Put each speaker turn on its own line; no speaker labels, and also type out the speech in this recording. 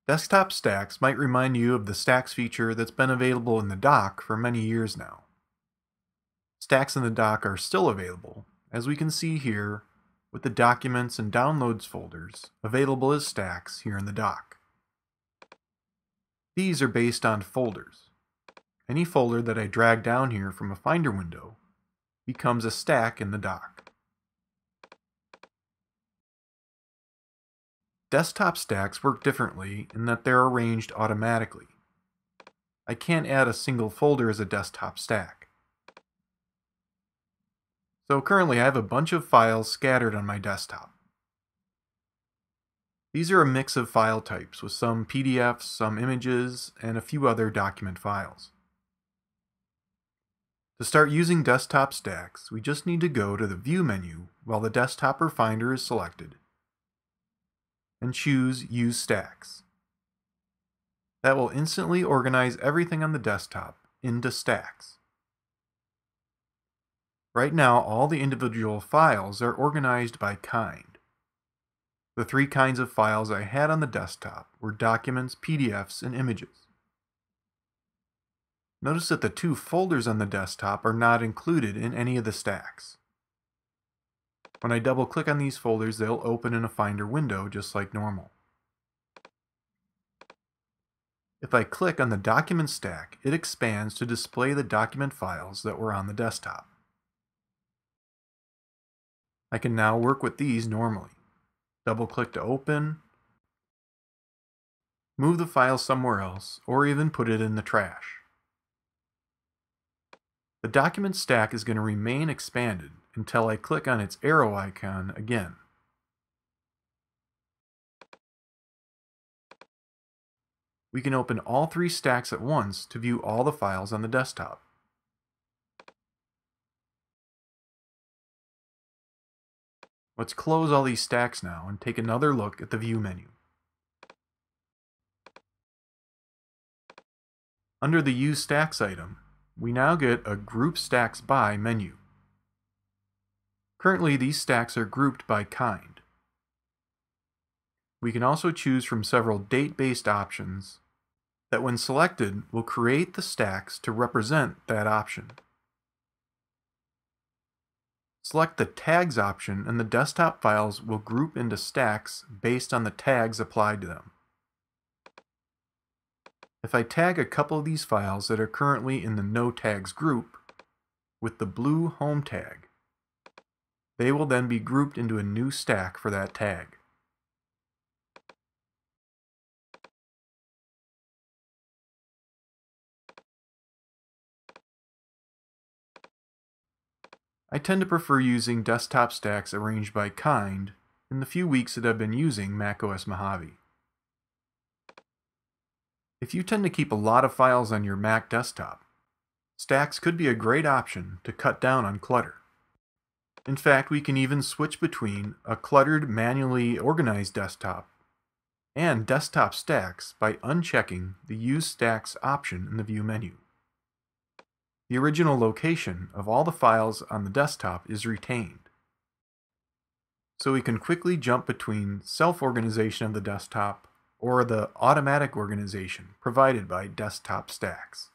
Desktop stacks might remind you of the stacks feature that's been available in the dock for many years now. Stacks in the dock are still available, as we can see here with the Documents and Downloads folders available as stacks here in the dock. These are based on folders. Any folder that I drag down here from a Finder window becomes a stack in the dock. Desktop stacks work differently in that they're arranged automatically. I can't add a single folder as a desktop stack. So currently I have a bunch of files scattered on my desktop. These are a mix of file types with some PDFs, some images, and a few other document files. To start using desktop stacks, we just need to go to the View menu while the desktop or Finder is selected and choose Use Stacks. That will instantly organize everything on the desktop into stacks. Right now, all the individual files are organized by kind. The three kinds of files I had on the desktop were documents, PDFs, and images. Notice that the two folders on the desktop are not included in any of the stacks. When I double-click on these folders, they'll open in a Finder window just like normal. If I click on the document stack, it expands to display the document files that were on the desktop. I can now work with these normally. Double-click to open, move the file somewhere else, or even put it in the trash. The document stack is going to remain expanded until I click on its arrow icon again. We can open all three stacks at once to view all the files on the desktop. Let's close all these stacks now and take another look at the View menu. Under the Use Stacks item, we now get a Group Stacks By menu. Currently, these stacks are grouped by kind. We can also choose from several date-based options that, when selected, will create the stacks to represent that option. Select the Tags option and the desktop files will group into stacks based on the tags applied to them. If I tag a couple of these files that are currently in the No Tags group with the blue Home tag, they will then be grouped into a new stack for that tag. I tend to prefer using desktop stacks arranged by kind in the few weeks that I've been using macOS Mojave. If you tend to keep a lot of files on your Mac desktop, stacks could be a great option to cut down on clutter. In fact, we can even switch between a cluttered, manually organized desktop and desktop stacks by unchecking the Use Stacks option in the View menu. The original location of all the files on the desktop is retained, so we can quickly jump between self-organization of the desktop or the automatic organization provided by desktop stacks.